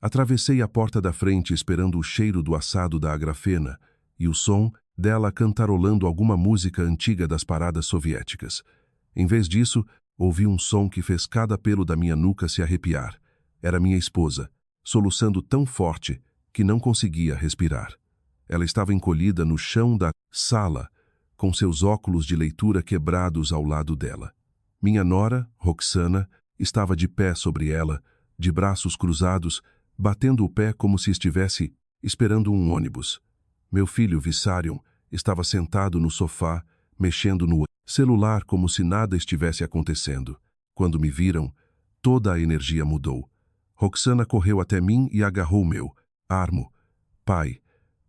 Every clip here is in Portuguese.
Atravessei a porta da frente esperando o cheiro do assado da Agrafena e o som dela cantarolando alguma música antiga das paradas soviéticas. Em vez disso, ouvi um som que fez cada pelo da minha nuca se arrepiar. Era minha esposa, soluçando tão forte que não conseguia respirar. Ela estava encolhida no chão da sala, com seus óculos de leitura quebrados ao lado dela. Minha nora, Roxana, estava de pé sobre ela, de braços cruzados, batendo o pé como se estivesse esperando um ônibus. Meu filho, Vissarion, estava sentado no sofá, mexendo no celular como se nada estivesse acontecendo. Quando me viram, toda a energia mudou. Roxana correu até mim e agarrou meu armo. Pai,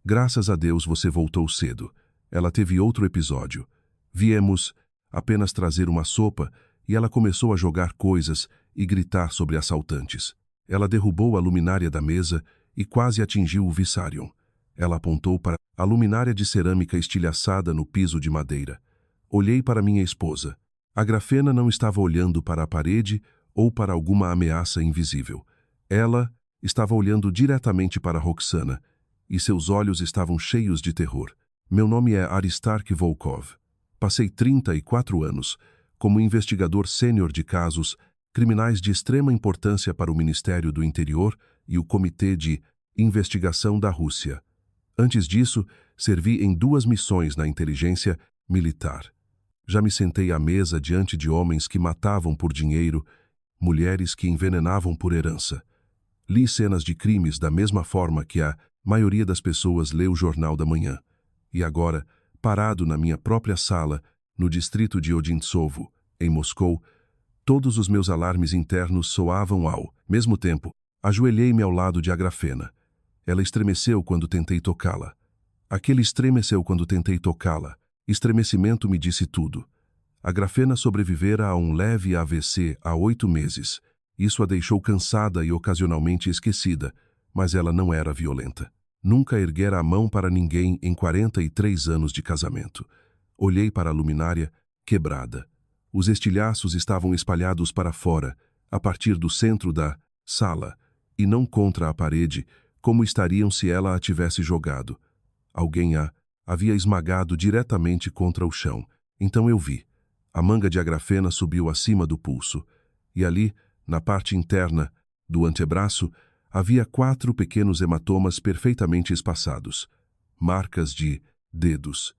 graças a Deus você voltou cedo. Ela teve outro episódio. Viemos apenas trazer uma sopa e ela começou a jogar coisas e gritar sobre assaltantes. Ela derrubou a luminária da mesa e quase atingiu o Vissarion. Ela apontou para a luminária de cerâmica estilhaçada no piso de madeira. Olhei para minha esposa. A Grafena não estava olhando para a parede ou para alguma ameaça invisível. Ela estava olhando diretamente para Roxana, e seus olhos estavam cheios de terror. Meu nome é Aristark Volkov. Passei 34 anos como investigador sênior de casos criminais de extrema importância para o Ministério do Interior e o Comitê de Investigação da Rússia. Antes disso, servi em 2 missões na inteligência militar. Já me sentei à mesa diante de homens que matavam por dinheiro, mulheres que envenenavam por herança. Li cenas de crimes da mesma forma que a maioria das pessoas lê o Jornal da Manhã. E agora, parado na minha própria sala, no distrito de Odintsovo, em Moscou, todos os meus alarmes internos soavam ao mesmo tempo. Ajoelhei-me ao lado de Agrafena. Ela estremeceu quando tentei tocá-la. Aquele estremeceu quando tentei tocá-la. Estremecimento me disse tudo. Agrafena sobrevivera a um leve AVC há 8 meses. Isso a deixou cansada e ocasionalmente esquecida, mas ela não era violenta. Nunca erguera a mão para ninguém em 43 anos de casamento. Olhei para a luminária, quebrada. Os estilhaços estavam espalhados para fora, a partir do centro da sala, e não contra a parede, como estariam se ela a tivesse jogado. Alguém a havia esmagado diretamente contra o chão. Então eu vi. A manga de Agrafena subiu acima do pulso, e ali, na parte interna do antebraço, havia 4 pequenos hematomas perfeitamente espaçados. Marcas de dedos.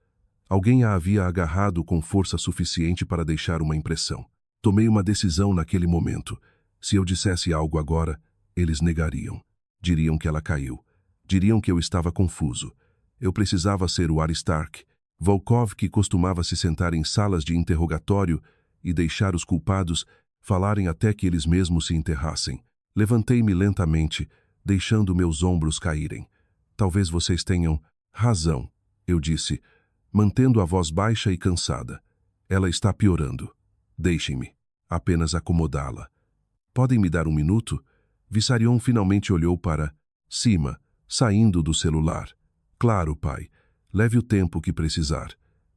Alguém a havia agarrado com força suficiente para deixar uma impressão. Tomei uma decisão naquele momento. Se eu dissesse algo agora, eles negariam. Diriam que ela caiu. Diriam que eu estava confuso. Eu precisava ser o Aristark Volkov que costumava se sentar em salas de interrogatório e deixar os culpados falarem até que eles mesmos se enterrassem. Levantei-me lentamente, deixando meus ombros caírem. Talvez vocês tenham razão, eu disse, mantendo a voz baixa e cansada. Ela está piorando. Deixem-me apenas acomodá-la. Podem me dar um minuto? Vissarion finalmente olhou para cima, saindo do celular. Claro, pai. Leve o tempo que precisar.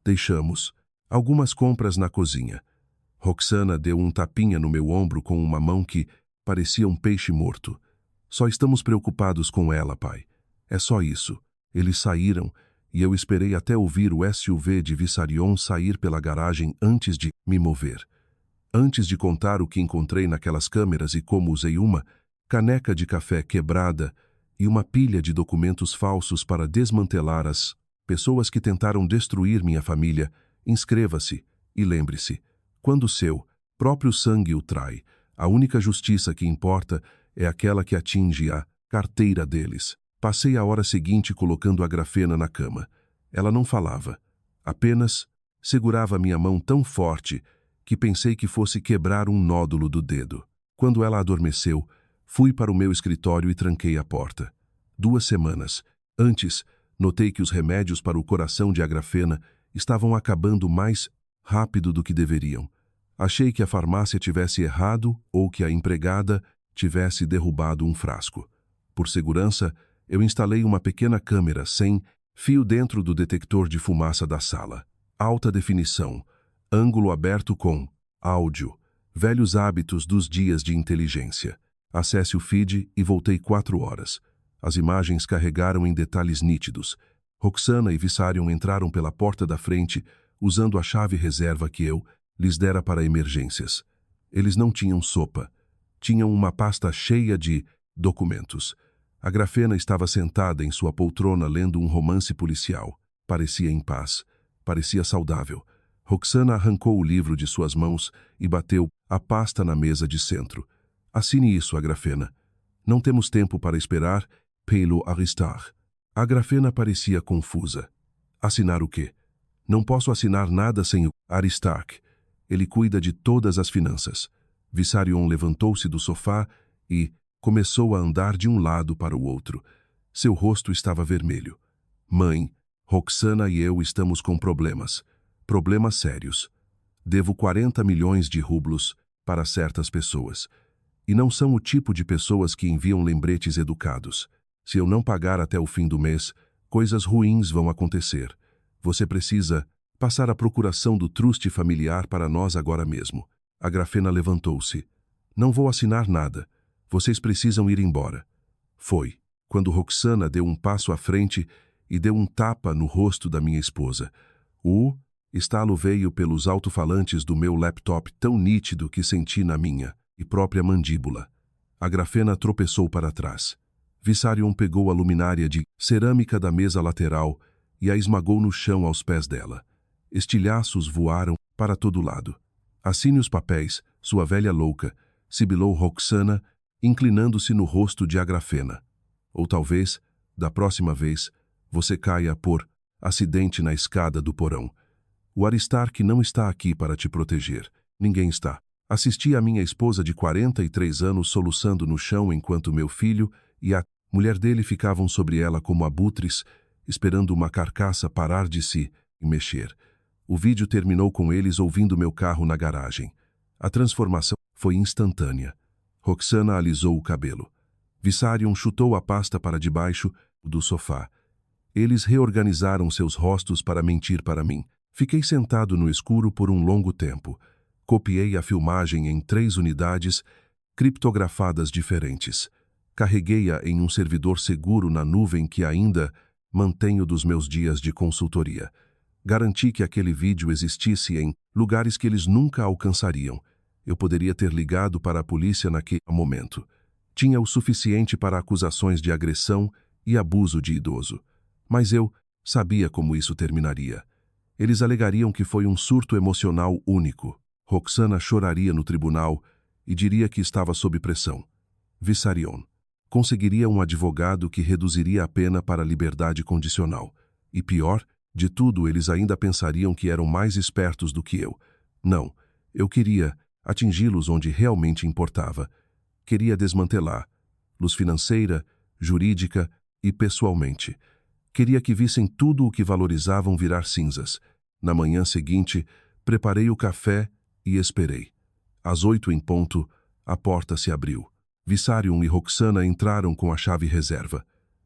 Deixamos algumas compras na cozinha. Roxana deu um tapinha no meu ombro com uma mão que parecia um peixe morto. Só estamos preocupados com ela, pai. É só isso. Eles saíram e eu esperei até ouvir o SUV de Vissarion sair pela garagem antes de me mover. Antes de contar o que encontrei naquelas câmeras e como usei uma caneca de café quebrada e uma pilha de documentos falsos para desmantelar as pessoas que tentaram destruir minha família, inscreva-se e lembre-se, quando seu próprio sangue o trai, a única justiça que importa é aquela que atinge a carteira deles. Passei a hora seguinte colocando a Grafena na cama. Ela não falava, apenas segurava minha mão tão forte que pensei que fosse quebrar um nódulo do dedo. Quando ela adormeceu, fui para o meu escritório e tranquei a porta. 2 semanas antes, notei que os remédios para o coração de Agrafena estavam acabando mais rápido do que deveriam. Achei que a farmácia tivesse errado ou que a empregada tivesse derrubado um frasco. Por segurança, eu instalei uma pequena câmera sem fio dentro do detector de fumaça da sala. Alta definição, ângulo aberto com áudio, velhos hábitos dos dias de inteligência. Acesse o feed e voltei 4 horas. As imagens carregaram em detalhes nítidos. Roxana e Vissarion entraram pela porta da frente, usando a chave reserva que eu lhes dera para emergências. Eles não tinham sopa. Tinham uma pasta cheia de documentos. A Grafena estava sentada em sua poltrona lendo um romance policial. Parecia em paz. Parecia saudável. Roxana arrancou o livro de suas mãos e bateu a pasta na mesa de centro. Assine isso, Agrafena. Não temos tempo para esperar pelo Aristar. A Grafena parecia confusa. Assinar o quê? Não posso assinar nada sem o Aristark. Ele cuida de todas as finanças. Vissarion levantou-se do sofá e começou a andar de um lado para o outro. Seu rosto estava vermelho. Mãe, Roxana e eu estamos com problemas. Problemas sérios. Devo 40 milhões de rublos para certas pessoas. E não são o tipo de pessoas que enviam lembretes educados. Se eu não pagar até o fim do mês, coisas ruins vão acontecer. Você precisa passar a procuração do truste familiar para nós agora mesmo. A Grafena levantou-se. Não vou assinar nada. Vocês precisam ir embora. Foi quando Roxana deu um passo à frente e deu um tapa no rosto da minha esposa. O estalo veio pelos alto-falantes do meu laptop tão nítido que senti na minha e própria mandíbula. A Grafena tropeçou para trás. Vissarion pegou a luminária de cerâmica da mesa lateral e a esmagou no chão aos pés dela. Estilhaços voaram para todo lado. Assine os papéis, sua velha louca, sibilou Roxana, inclinando-se no rosto de Agrafena. Ou talvez, da próxima vez, você caia por acidente na escada do porão. O Aristark não está aqui para te proteger. Ninguém está. Assisti a minha esposa de 43 anos soluçando no chão enquanto meu filho e a mulher dele ficavam sobre ela como abutres, esperando uma carcaça parar de se mexer. O vídeo terminou com eles ouvindo meu carro na garagem. A transformação foi instantânea. Roxana alisou o cabelo. Vissarion chutou a pasta para debaixo do sofá. Eles reorganizaram seus rostos para mentir para mim. Fiquei sentado no escuro por um longo tempo. Copiei a filmagem em 3 unidades, criptografadas diferentes. Carreguei-a em um servidor seguro na nuvem que ainda mantenho dos meus dias de consultoria. Garanti que aquele vídeo existisse em lugares que eles nunca alcançariam. Eu poderia ter ligado para a polícia naquele momento. Tinha o suficiente para acusações de agressão e abuso de idoso. Mas eu sabia como isso terminaria. Eles alegariam que foi um surto emocional único. Roxana choraria no tribunal e diria que estava sob pressão. Vissarion conseguiria um advogado que reduziria a pena para liberdade condicional. E pior de tudo, eles ainda pensariam que eram mais espertos do que eu. Não, eu queria atingi-los onde realmente importava. Queria desmantelá-los financeira, jurídica e pessoalmente. Queria que vissem tudo o que valorizavam virar cinzas. Na manhã seguinte, preparei o café e esperei. Às 8 em ponto, a porta se abriu. Vissarion e Roxana entraram com a chave reserva.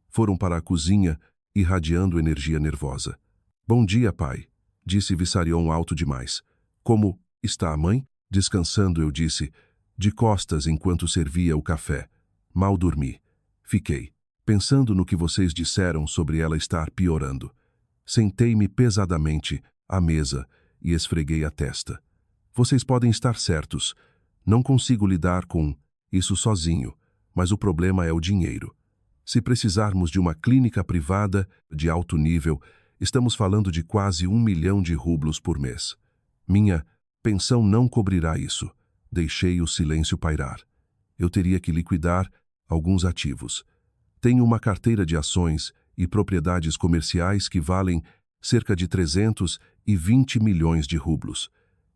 Foram para a cozinha, irradiando energia nervosa. Bom dia, pai, disse Vissarion alto demais. Como está a mãe? Descansando, eu disse, de costas enquanto servia o café. Mal dormi. Fiquei, pensando no que vocês disseram sobre ela estar piorando. Sentei-me pesadamente à mesa e esfreguei a testa. Vocês podem estar certos. Não consigo lidar com isso sozinho, mas o problema é o dinheiro. Se precisarmos de uma clínica privada de alto nível, estamos falando de quase 1 milhão de rublos por mês. Minha pensão não cobrirá isso. Deixei o silêncio pairar. Eu teria que liquidar alguns ativos. Tenho uma carteira de ações e propriedades comerciais que valem cerca de 320 milhões de rublos.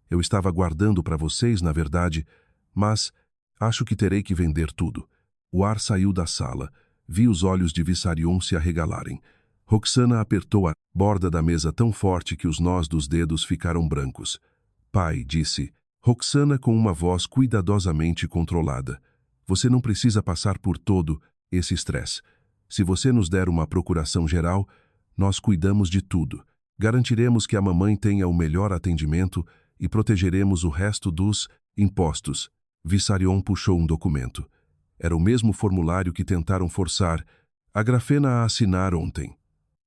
Eu estava guardando para vocês, na verdade, mas acho que terei que vender tudo. O ar saiu da sala. Vi os olhos de Vissarion se arregalarem. Roxana apertou a borda da mesa tão forte que os nós dos dedos ficaram brancos. Pai, disse Roxana com uma voz cuidadosamente controlada. Você não precisa passar por todo esse estresse. Se você nos der uma procuração geral, nós cuidamos de tudo. Garantiremos que a mamãe tenha o melhor atendimento e protegeremos o resto dos impostos. Vissarion puxou um documento. Era o mesmo formulário que tentaram forçar a Grafena a assinar ontem.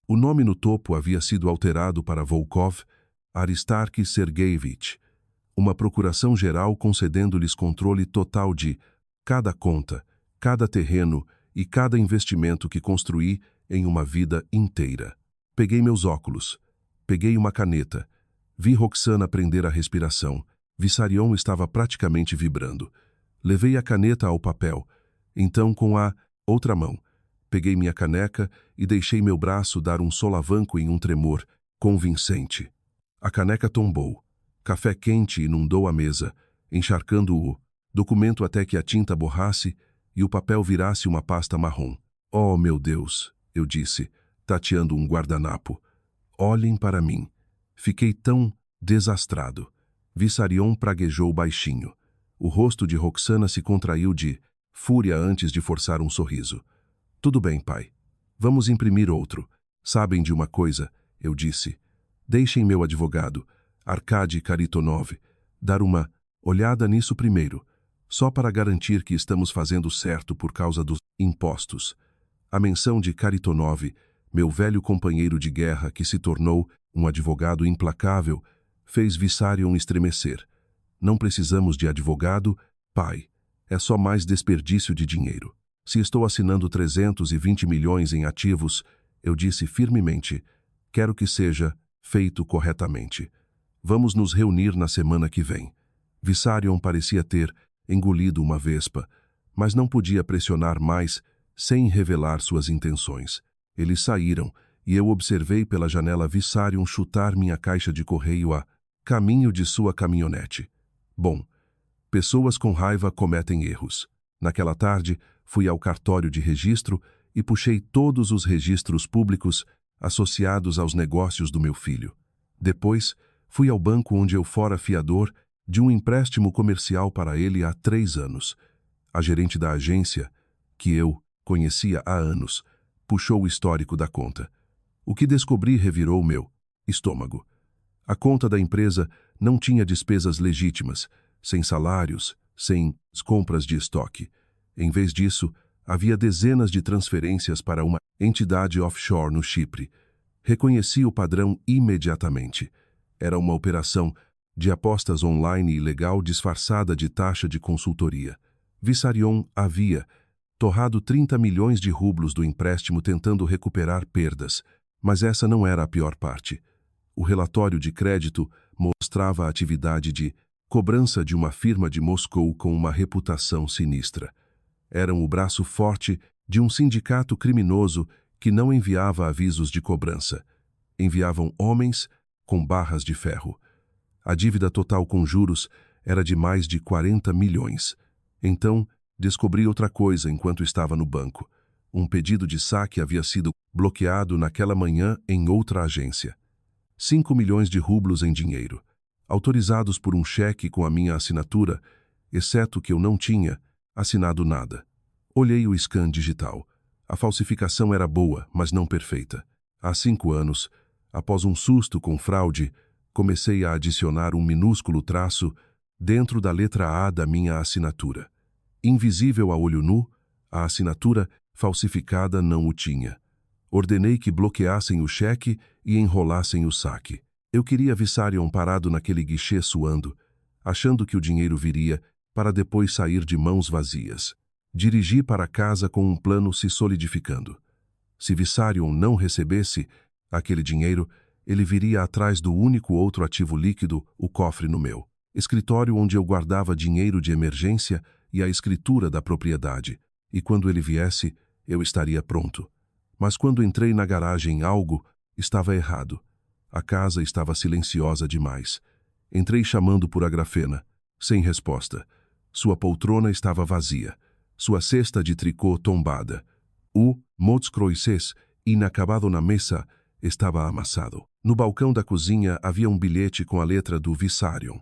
O nome no topo havia sido alterado para Volkov Aristark Sergeyevich, uma procuração geral concedendo-lhes controle total de cada conta, cada terreno e cada investimento que construí em uma vida inteira. Peguei meus óculos, peguei uma caneta, vi Roxana prender a respiração. Vissarion estava praticamente vibrando. Levei a caneta ao papel, então com a outra mão, peguei minha caneca e deixei meu braço dar um solavanco em um tremor convincente. A caneca tombou. Café quente inundou a mesa, encharcando o documento até que a tinta borrasse e o papel virasse uma pasta marrom. Oh, meu Deus, eu disse, tateando um guardanapo. Olhem para mim. Fiquei tão desastrado. Vissarion praguejou baixinho. O rosto de Roxana se contraiu de fúria antes de forçar um sorriso. Tudo bem, pai. Vamos imprimir outro. Sabem de uma coisa, eu disse. Deixem meu advogado, Arkady Karitonov, dar uma olhada nisso primeiro, só para garantir que estamos fazendo certo por causa dos impostos. A menção de Karitonov, meu velho companheiro de guerra que se tornou um advogado implacável, fez Vissarion estremecer. Não precisamos de advogado, pai. É só mais desperdício de dinheiro. Se estou assinando 320 milhões em ativos, eu disse firmemente, quero que seja feito corretamente. Vamos nos reunir na semana que vem. Vissarion parecia ter engolido uma vespa, mas não podia pressionar mais sem revelar suas intenções. Eles saíram e eu observei pela janela Vissarion chutar minha caixa de correio a caminho de sua caminhonete. Bom, pessoas com raiva cometem erros. Naquela tarde, fui ao cartório de registro e puxei todos os registros públicos associados aos negócios do meu filho. Depois, fui ao banco onde eu fora fiador de um empréstimo comercial para ele há 3 anos. A gerente da agência, que eu conhecia há anos, puxou o histórico da conta. O que descobri revirou meu estômago. A conta da empresa não tinha despesas legítimas, sem salários, sem compras de estoque. Em vez disso, havia dezenas de transferências para uma entidade offshore no Chipre. Reconheci o padrão imediatamente. Era uma operação de apostas online ilegal disfarçada de taxa de consultoria. Vissarion havia torrado 30 milhões de rublos do empréstimo tentando recuperar perdas, mas essa não era a pior parte. O relatório de crédito mostrava a atividade de cobrança de uma firma de Moscou com uma reputação sinistra. Eram o braço forte de um sindicato criminoso que não enviava avisos de cobrança. Enviavam homens com barras de ferro. A dívida total com juros era de mais de 40 milhões. Então, descobri outra coisa enquanto estava no banco. Um pedido de saque havia sido bloqueado naquela manhã em outra agência. 5 milhões de rublos em dinheiro, autorizados por um cheque com a minha assinatura, exceto que eu não tinha assinado nada. Olhei o scan digital. A falsificação era boa, mas não perfeita. Há 5 anos, após um susto com fraude, comecei a adicionar um minúsculo traço dentro da letra A da minha assinatura. Invisível a olho nu, a assinatura falsificada não o tinha. Ordenei que bloqueassem o cheque e enrolassem o saque. Eu queria Vissarion parado naquele guichê suando, achando que o dinheiro viria, para depois sair de mãos vazias. Dirigi para casa com um plano se solidificando. Se Vissarion não recebesse aquele dinheiro, ele viria atrás do único outro ativo líquido, o cofre no meu escritório onde eu guardava dinheiro de emergência e a escritura da propriedade. E quando ele viesse, eu estaria pronto. Mas quando entrei na garagem, algo estava errado. A casa estava silenciosa demais. Entrei chamando por Agrafena, sem resposta. Sua poltrona estava vazia. Sua cesta de tricô tombada. O Motzkreuzes, inacabado na mesa, estava amassado. No balcão da cozinha havia um bilhete com a letra do Vissarion.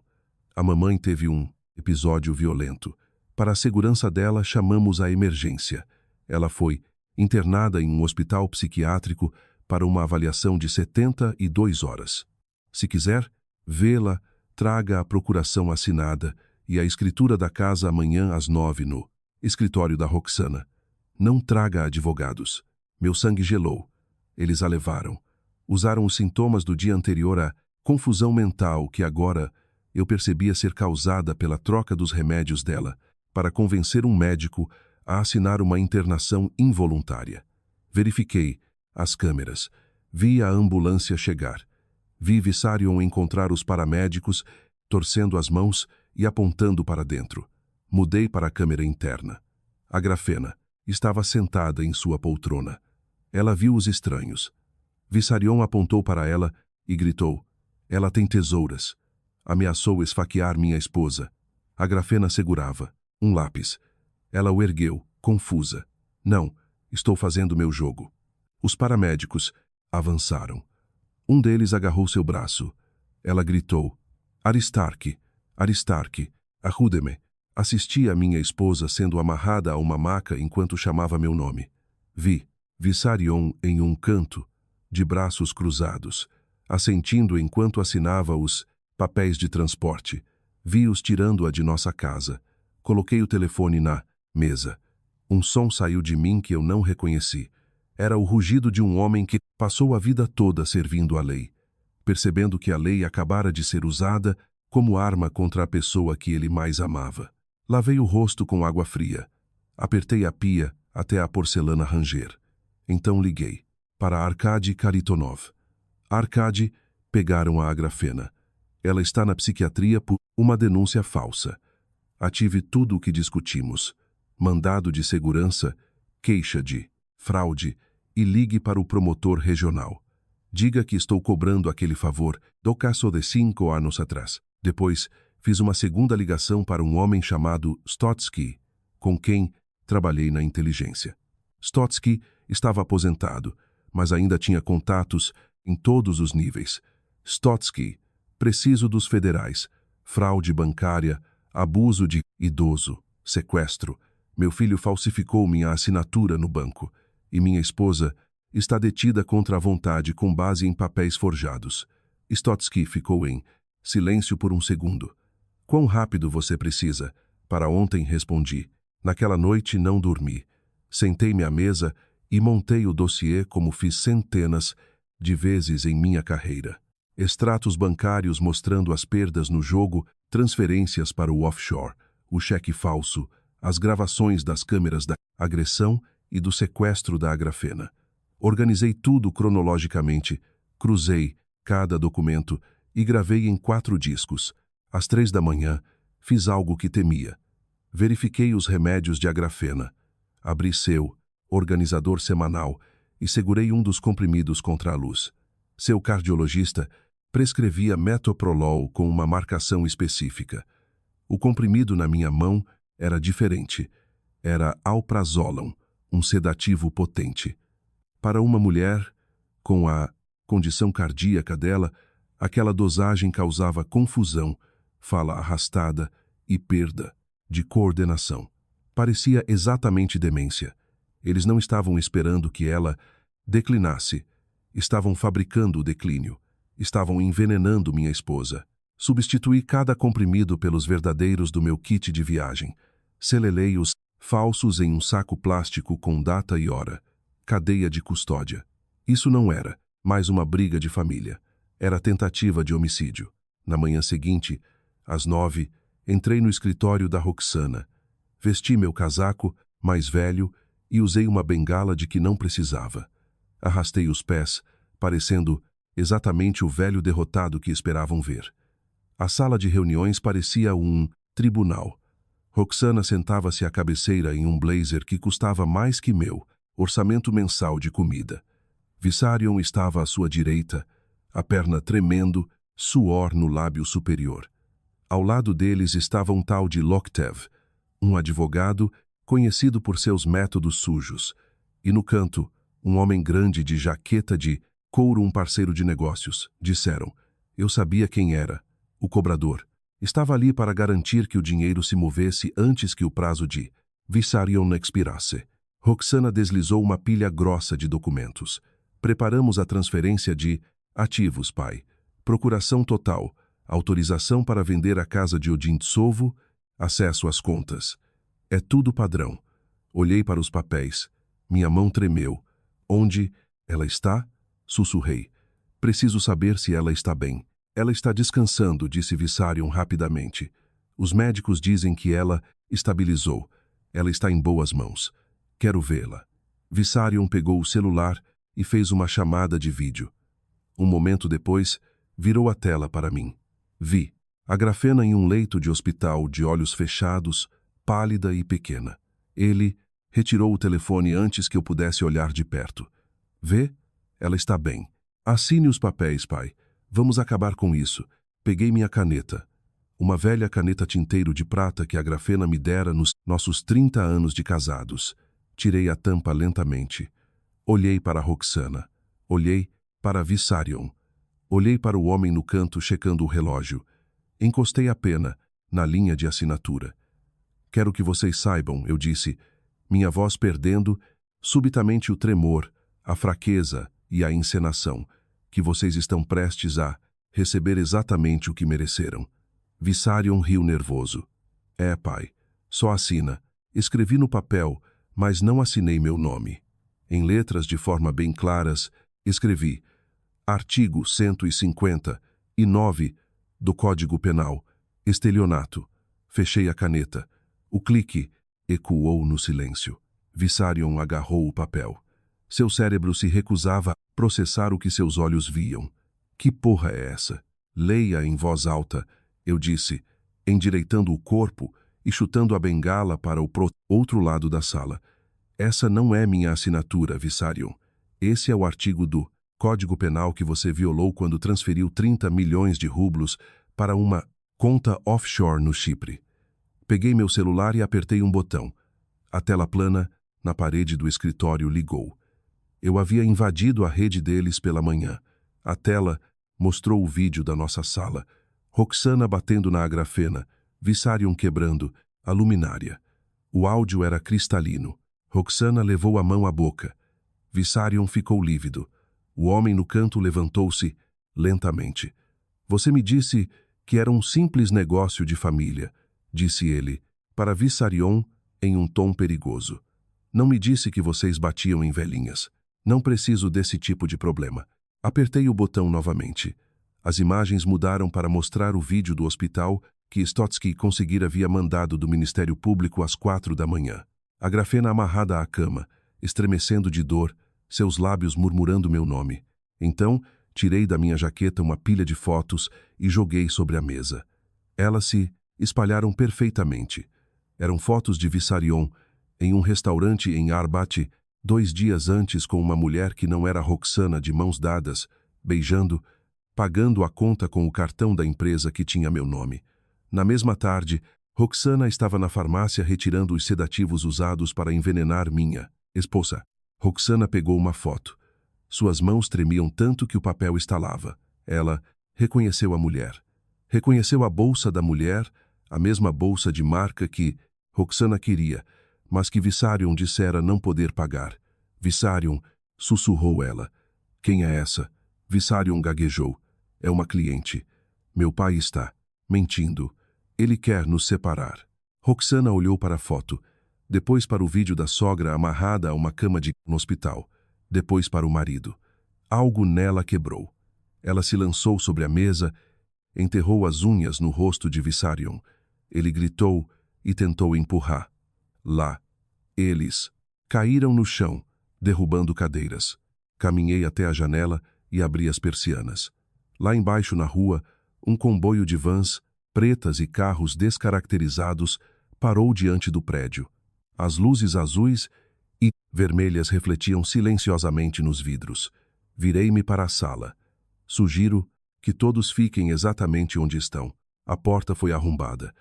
A mamãe teve um episódio violento. Para a segurança dela, chamamos a emergência. Ela foi internada em um hospital psiquiátrico para uma avaliação de 72 horas. Se quiser vê-la, traga a procuração assinada e a escritura da casa amanhã às 9 no Escritório da Roxana. Não traga advogados. Meu sangue gelou. Eles a levaram. Usaram os sintomas do dia anterior, a confusão mental que agora eu percebia ser causada pela troca dos remédios dela, para convencer um médico a assinar uma internação involuntária. Verifiquei as câmeras. Vi a ambulância chegar. Vi Vissarion encontrar os paramédicos, torcendo as mãos e apontando para dentro. Mudei para a câmera interna. A Grafena estava sentada em sua poltrona. Ela viu os estranhos. Vissarion apontou para ela e gritou: "Ela tem tesouras." Ameaçou esfaquear minha esposa. A Grafena segurava um lápis. Ela o ergueu, confusa. "Não, estou fazendo meu jogo." Os paramédicos avançaram. Um deles agarrou seu braço. Ela gritou: "Aristarque, Aristarque, ajude-me." Assisti a minha esposa sendo amarrada a uma maca enquanto chamava meu nome. Vi Vissarion em um canto, de braços cruzados, assentindo enquanto assinava os papéis de transporte. Vi-os tirando-a de nossa casa. Coloquei o telefone na mesa. Um som saiu de mim que eu não reconheci. Era o rugido de um homem que passou a vida toda servindo a lei, percebendo que a lei acabara de ser usada como arma contra a pessoa que ele mais amava. Lavei o rosto com água fria. Apertei a pia até a porcelana ranger. Então liguei para Arkady Karitonov. Arkady, pegaram a Grafena. Ela está na psiquiatria por uma denúncia falsa. Ative tudo o que discutimos. Mandado de segurança, queixa de fraude e ligue para o promotor regional. Diga que estou cobrando aquele favor do caso de 5 anos atrás. Depois, fiz uma segunda ligação para um homem chamado Stotsky, com quem trabalhei na inteligência. Stotsky estava aposentado, mas ainda tinha contatos em todos os níveis. Stotsky, preciso dos federais, fraude bancária, abuso de idoso, sequestro. Meu filho falsificou minha assinatura no banco e minha esposa está detida contra a vontade com base em papéis forjados. Stotsky ficou em silêncio por um segundo. Quão rápido você precisa? Para ontem, respondi. Naquela noite não dormi. Sentei-me à mesa e montei o dossiê como fiz centenas de vezes em minha carreira. Extratos bancários mostrando as perdas no jogo, transferências para o offshore, o cheque falso, as gravações das câmeras da agressão e do sequestro da Grafena. Organizei tudo cronologicamente, cruzei cada documento e gravei em 4 discos. Às 3 da manhã, fiz algo que temia. Verifiquei os remédios de Grafena. Abri seu organizador semanal e segurei um dos comprimidos contra a luz. Seu cardiologista prescrevia metoprolol com uma marcação específica. O comprimido na minha mão era diferente. Era alprazolam, um sedativo potente. Para uma mulher, com a condição cardíaca dela, aquela dosagem causava confusão, fala arrastada e perda de coordenação. Parecia exatamente demência. Eles não estavam esperando que ela declinasse. Estavam fabricando o declínio. Estavam envenenando minha esposa. Substituí cada comprimido pelos verdadeiros do meu kit de viagem. Selelei os falsos em um saco plástico com data e hora. Cadeia de custódia. Isso não era mais uma briga de família. Era tentativa de homicídio. Na manhã seguinte, às 9, entrei no escritório da Roxana. Vesti meu casaco, mais velho, e usei uma bengala de que não precisava. Arrastei os pés, parecendo exatamente o velho derrotado que esperavam ver. A sala de reuniões parecia um tribunal. Roxana sentava-se à cabeceira em um blazer que custava mais que meu orçamento mensal de comida. Vissarion estava à sua direita, a perna tremendo, suor no lábio superior. Ao lado deles estava um tal de Loktev, um advogado conhecido por seus métodos sujos, e no canto, um homem grande de jaqueta de couro, um parceiro de negócios. Disseram. Eu sabia quem era. O cobrador. Estava ali para garantir que o dinheiro se movesse antes que o prazo de Vissarion expirasse. Roxana deslizou uma pilha grossa de documentos. Preparamos a transferência de ativos, pai. Procuração total. Autorização para vender a casa de Odintsovo. Acesso às contas. É tudo padrão. Olhei para os papéis. Minha mão tremeu. Onde ela está? Sussurrei. Preciso saber se ela está bem. Ela está descansando, disse Vissarion rapidamente. Os médicos dizem que ela estabilizou. Ela está em boas mãos. Quero vê-la. Vissarion pegou o celular e fez uma chamada de vídeo. Um momento depois, virou a tela para mim. Vi a Grafena em um leito de hospital, de olhos fechados, pálida e pequena. Ele retirou o telefone antes que eu pudesse olhar de perto. Vê? Ela está bem. Assine os papéis, pai. Vamos acabar com isso. Peguei minha caneta. Uma velha caneta tinteiro de prata que a Grafena me dera nos nossos 30 anos de casados. Tirei a tampa lentamente. Olhei para Roxana. Olhei para Vissarion. Olhei para o homem no canto checando o relógio. Encostei a pena na linha de assinatura. Quero que vocês saibam, eu disse, minha voz perdendo subitamente o tremor, a fraqueza e a encenação, que vocês estão prestes a receber exatamente o que mereceram. Vissarion riu nervoso. É, pai. Só assina. Escrevi no papel, mas não assinei meu nome. Em letras de forma bem claras, escrevi Artigo 159 do Código Penal, estelionato. Fechei a caneta. O clique ecoou no silêncio. Vissarion agarrou o papel. Seu cérebro se recusava a processar o que seus olhos viam. Que porra é essa? Leia em voz alta, eu disse, endireitando o corpo e chutando a bengala para o outro lado da sala. Essa não é minha assinatura, Vissarion. Esse é o artigo do Código Penal que você violou quando transferiu 30 milhões de rublos para uma conta offshore no Chipre. Peguei meu celular e apertei um botão. A tela plana, na parede do escritório, ligou. Eu havia invadido a rede deles pela manhã. A tela mostrou o vídeo da nossa sala. Roxana batendo na agrafena, Vissarion quebrando a luminária. O áudio era cristalino. Roxana levou a mão à boca. Vissarion ficou lívido. O homem no canto levantou-se lentamente. Você me disse que era um simples negócio de família, disse ele, para Vissarion em um tom perigoso. Não me disse que vocês batiam em velhinhas. Não preciso desse tipo de problema. Apertei o botão novamente. As imagens mudaram para mostrar o vídeo do hospital que Stotsky conseguira via mandado do Ministério Público às 4 da manhã. A Grafena amarrada à cama, estremecendo de dor, seus lábios murmurando meu nome. Então, tirei da minha jaqueta uma pilha de fotos e joguei sobre a mesa. Elas se espalharam perfeitamente. Eram fotos de Vissarion em um restaurante em Arbat, 2 dias antes com uma mulher que não era Roxana, de mãos dadas, beijando, pagando a conta com o cartão da empresa que tinha meu nome. Na mesma tarde, Roxana estava na farmácia retirando os sedativos usados para envenenar minha esposa. Roxana pegou uma foto. Suas mãos tremiam tanto que o papel estalava. Ela reconheceu a mulher. Reconheceu a bolsa da mulher, a mesma bolsa de marca que Roxana queria, mas que Vissarion dissera não poder pagar. Vissarion, sussurrou ela. Quem é essa? Vissarion gaguejou. É uma cliente. Meu pai está mentindo. Ele quer nos separar. Roxana olhou para a foto, depois para o vídeo da sogra amarrada a uma cama no hospital, depois para o marido. Algo nela quebrou. Ela se lançou sobre a mesa, enterrou as unhas no rosto de Vissarion. Ele gritou e tentou empurrar. Lá, eles caíram no chão, derrubando cadeiras. Caminhei até a janela e abri as persianas. Lá embaixo na rua, um comboio de vans, pretas e carros descaracterizados, parou diante do prédio. As luzes azuis e vermelhas refletiam silenciosamente nos vidros. Virei-me para a sala. Sugiro que todos fiquem exatamente onde estão. A porta foi arrombada.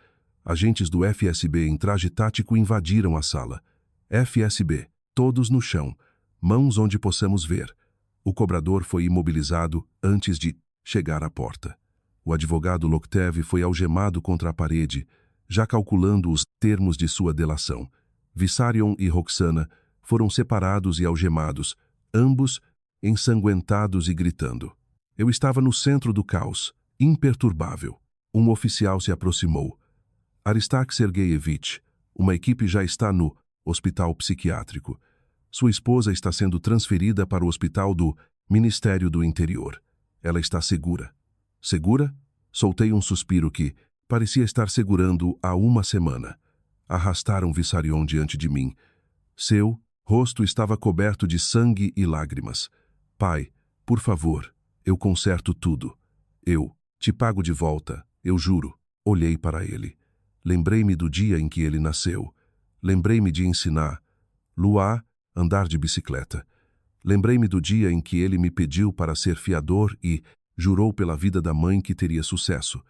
Agentes do FSB em traje tático invadiram a sala. FSB, todos no chão, mãos onde possamos ver. O cobrador foi imobilizado antes de chegar à porta. O advogado Loktev foi algemado contra a parede, já calculando os termos de sua delação. Vissarion e Roxana foram separados e algemados, ambos ensanguentados e gritando. Eu estava no centro do caos, imperturbável. Um oficial se aproximou. Aristark Sergeyevich, uma equipe já está no hospital psiquiátrico. Sua esposa está sendo transferida para o hospital do Ministério do Interior. Ela está segura. Segura? Soltei um suspiro que parecia estar segurando há uma semana. Arrastaram Vissarion diante de mim. Seu rosto estava coberto de sangue e lágrimas. Pai, por favor, eu conserto tudo. Eu te pago de volta, eu juro. Olhei para ele. Lembrei-me do dia em que ele nasceu. Lembrei-me de ensinar Luá andar de bicicleta. Lembrei-me do dia em que ele me pediu para ser fiador e jurou pela vida da mãe que teria sucesso.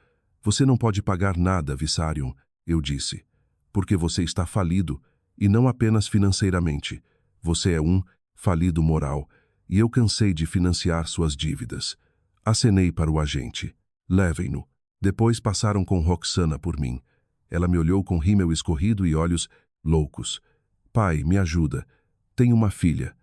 Você não pode pagar nada, Vissarion, eu disse, porque você está falido, e não apenas financeiramente. Você é um falido moral, e eu cansei de financiar suas dívidas. Acenei para o agente. Levem-no. Depois passaram com Roxana por mim. Ela me olhou com rímel escorrido e olhos loucos. Pai, me ajuda. Tenho uma filha.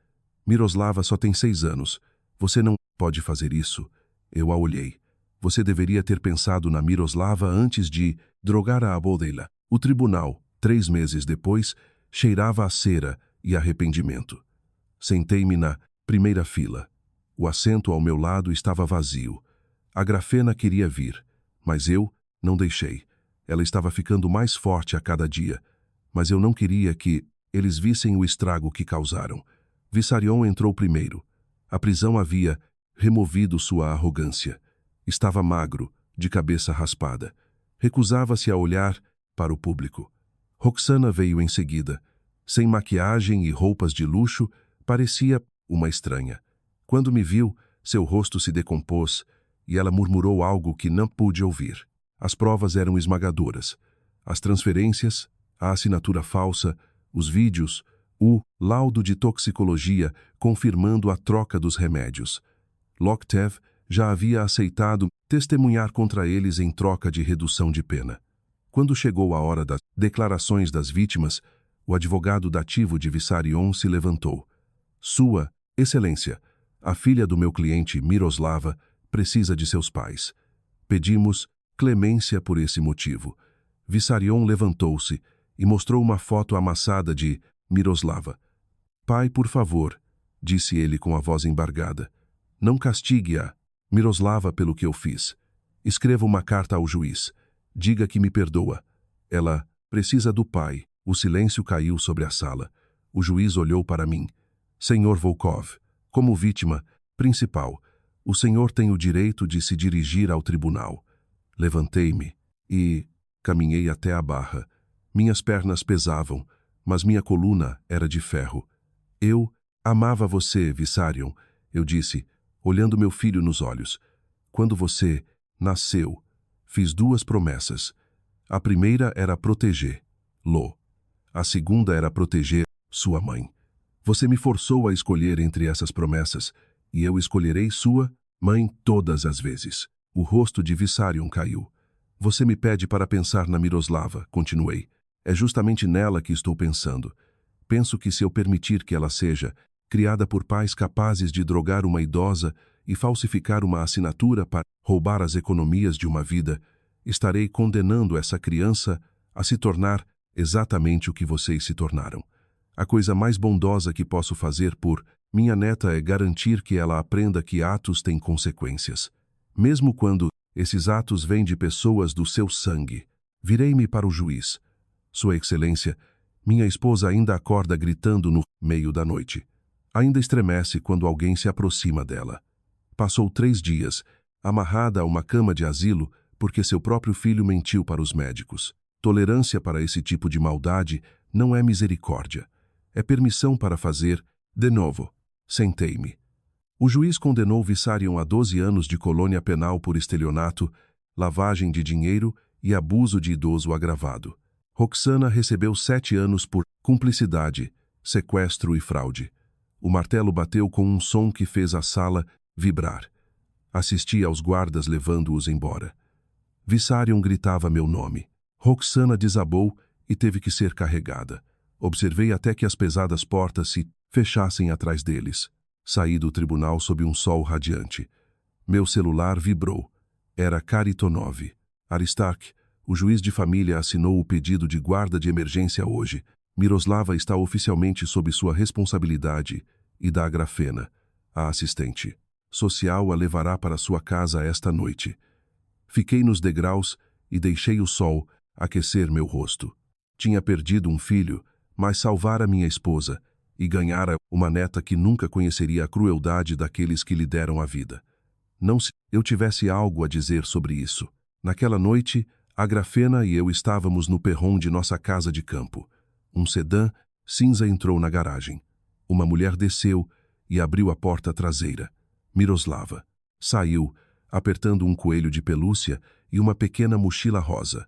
Miroslava só tem 6 anos. Você não pode fazer isso. Eu a olhei. Você deveria ter pensado na Miroslava antes de drogar a Abodeila. O tribunal, 3 meses depois, cheirava a cera e arrependimento. Sentei-me na primeira fila. O assento ao meu lado estava vazio. A Grafena queria vir, mas eu não deixei. Ela estava ficando mais forte a cada dia, mas eu não queria que eles vissem o estrago que causaram. Vissarion entrou primeiro. A prisão havia removido sua arrogância. Estava magro, de cabeça raspada. Recusava-se a olhar para o público. Roxana veio em seguida. Sem maquiagem e roupas de luxo, parecia uma estranha. Quando me viu, seu rosto se decompôs e ela murmurou algo que não pude ouvir. As provas eram esmagadoras. As transferências, a assinatura falsa, os vídeos, o laudo de toxicologia confirmando a troca dos remédios. Loktev já havia aceitado testemunhar contra eles em troca de redução de pena. Quando chegou a hora das declarações das vítimas, o advogado dativo de Vissarion se levantou. Sua Excelência, a filha do meu cliente Miroslava precisa de seus pais. Pedimos clemência por esse motivo. Vissarion levantou-se e mostrou uma foto amassada de Miroslava. Pai, por favor, disse ele com a voz embargada. Não castigue-a, Miroslava, pelo que eu fiz. Escreva uma carta ao juiz. Diga que me perdoa. Ela precisa do pai. O silêncio caiu sobre a sala. O juiz olhou para mim. Senhor Volkov, como vítima principal, o senhor tem o direito de se dirigir ao tribunal. Levantei-me e caminhei até a barra. Minhas pernas pesavam, mas minha coluna era de ferro. Eu amava você, Vissarion, eu disse, olhando meu filho nos olhos. Quando você nasceu, fiz 2 promessas. A primeira era proteger Lo. A segunda era proteger sua mãe. Você me forçou a escolher entre essas promessas, e eu escolherei sua mãe todas as vezes. O rosto de Vissarion caiu. Você me pede para pensar na Miroslava, continuei. É justamente nela que estou pensando. Penso que se eu permitir que ela seja criada por pais capazes de drogar uma idosa e falsificar uma assinatura para roubar as economias de uma vida, estarei condenando essa criança a se tornar exatamente o que vocês se tornaram. A coisa mais bondosa que posso fazer por minha neta é garantir que ela aprenda que atos têm consequências. Mesmo quando esses atos vêm de pessoas do seu sangue. Virei-me para o juiz. Sua Excelência, minha esposa ainda acorda gritando no meio da noite. Ainda estremece quando alguém se aproxima dela. Passou 3 dias, amarrada a uma cama de asilo, porque seu próprio filho mentiu para os médicos. Tolerância para esse tipo de maldade não é misericórdia. É permissão para fazer de novo. Sentei-me. O juiz condenou Vissarion a 12 anos de colônia penal por estelionato, lavagem de dinheiro e abuso de idoso agravado. Roxana recebeu 7 anos por cumplicidade, sequestro e fraude. O martelo bateu com um som que fez a sala vibrar. Assisti aos guardas levando-os embora. Vissarion gritava meu nome. Roxana desabou e teve que ser carregada. Observei até que as pesadas portas se fechassem atrás deles. Saí do tribunal sob um sol radiante. Meu celular vibrou. Era Karitonov. Aristark, o juiz de família, assinou o pedido de guarda de emergência hoje. Miroslava está oficialmente sob sua responsabilidade e da Agrafena, a assistente social, a levará para sua casa esta noite. Fiquei nos degraus e deixei o sol aquecer meu rosto. Tinha perdido um filho, mas salvara minha esposa e ganhara uma neta que nunca conheceria a crueldade daqueles que lhe deram a vida. Não se eu tivesse algo a dizer sobre isso. Naquela noite, a Agrafena e eu estávamos no perron de nossa casa de campo. Um sedã cinza entrou na garagem. Uma mulher desceu e abriu a porta traseira. Miroslava saiu, apertando um coelho de pelúcia e uma pequena mochila rosa.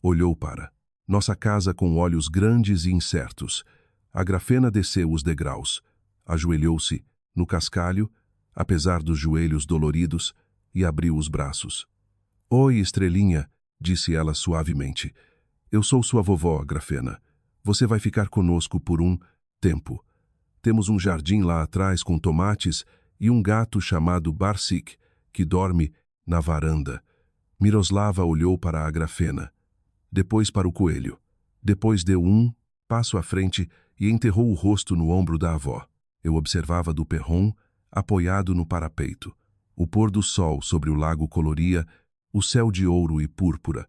Olhou para nossa casa com olhos grandes e incertos. A Agrafena desceu os degraus, ajoelhou-se no cascalho, apesar dos joelhos doloridos, e abriu os braços. Oi, estrelinha, disse ela suavemente. Eu sou sua vovó, Agrafena. Você vai ficar conosco por um tempo. Temos um jardim lá atrás com tomates e um gato chamado Barsik, que dorme na varanda. Miroslava olhou para a Agrafena, depois para o coelho. Depois deu um passo à frente e enterrou o rosto no ombro da avó. Eu observava do perron, apoiado no parapeito. O pôr do sol sobre o lago coloria o céu de ouro e púrpura.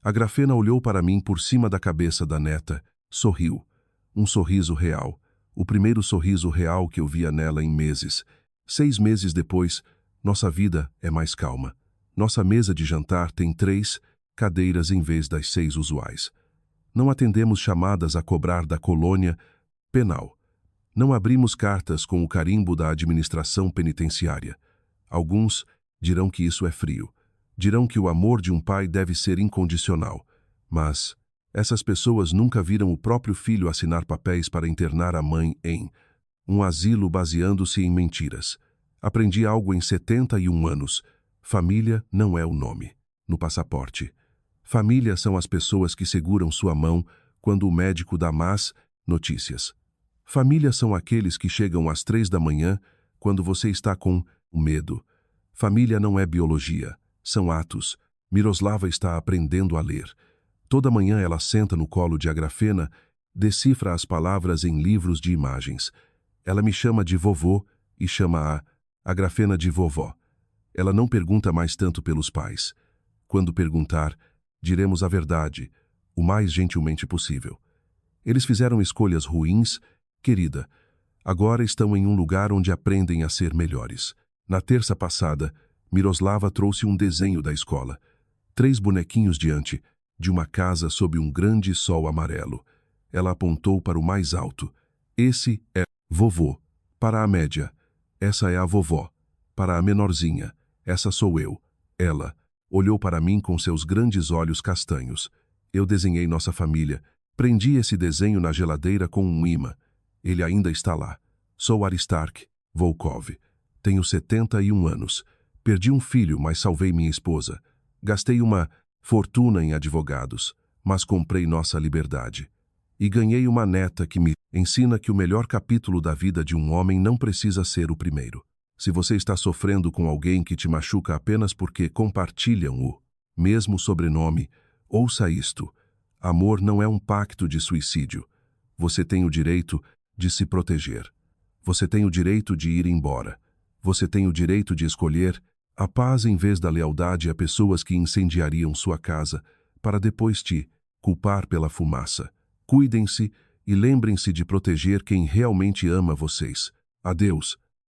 A Agrafena olhou para mim por cima da cabeça da neta, sorriu. Um sorriso real. O primeiro sorriso real que eu via nela em meses. 6 meses depois, nossa vida é mais calma. Nossa mesa de jantar tem 3 cadeiras em vez das 6 usuais. Não atendemos chamadas a cobrar da colônia penal. Não abrimos cartas com o carimbo da administração penitenciária. Alguns dirão que isso é frio. Dirão que o amor de um pai deve ser incondicional. Mas essas pessoas nunca viram o próprio filho assinar papéis para internar a mãe em um asilo baseando-se em mentiras. Aprendi algo em 71 anos. Família não é o nome no passaporte. Família são as pessoas que seguram sua mão quando o médico dá más notícias. Família são aqueles que chegam às 3 da manhã quando você está com medo. Família não é biologia, são atos. Miroslava está aprendendo a ler. Toda manhã ela senta no colo de Agrafena, decifra as palavras em livros de imagens. Ela me chama de vovô e chama a Agrafena de vovó. Ela não pergunta mais tanto pelos pais. Quando perguntar, diremos a verdade, o mais gentilmente possível. Eles fizeram escolhas ruins, querida. Agora estão em um lugar onde aprendem a ser melhores. Na terça passada, Miroslava trouxe um desenho da escola. 3 bonequinhos diante de uma casa sob um grande sol amarelo. Ela apontou para o mais alto. Esse é vovô. Para a média, essa é a vovó. Para a menorzinha, essa sou eu. Ela olhou para mim com seus grandes olhos castanhos. Eu desenhei nossa família. Prendi esse desenho na geladeira com um imã. Ele ainda está lá. Sou Aristark Volkov. Tenho 71 anos. Perdi um filho, mas salvei minha esposa. Gastei uma fortuna em advogados, mas comprei nossa liberdade. E ganhei uma neta que me ensina que o melhor capítulo da vida de um homem não precisa ser o primeiro. Se você está sofrendo com alguém que te machuca apenas porque compartilham o mesmo sobrenome, ouça isto. Amor não é um pacto de suicídio. Você tem o direito de se proteger. Você tem o direito de ir embora. Você tem o direito de escolher a paz em vez da lealdade a pessoas que incendiariam sua casa, para depois te culpar pela fumaça. Cuidem-se e lembrem-se de proteger quem realmente ama vocês. Adeus.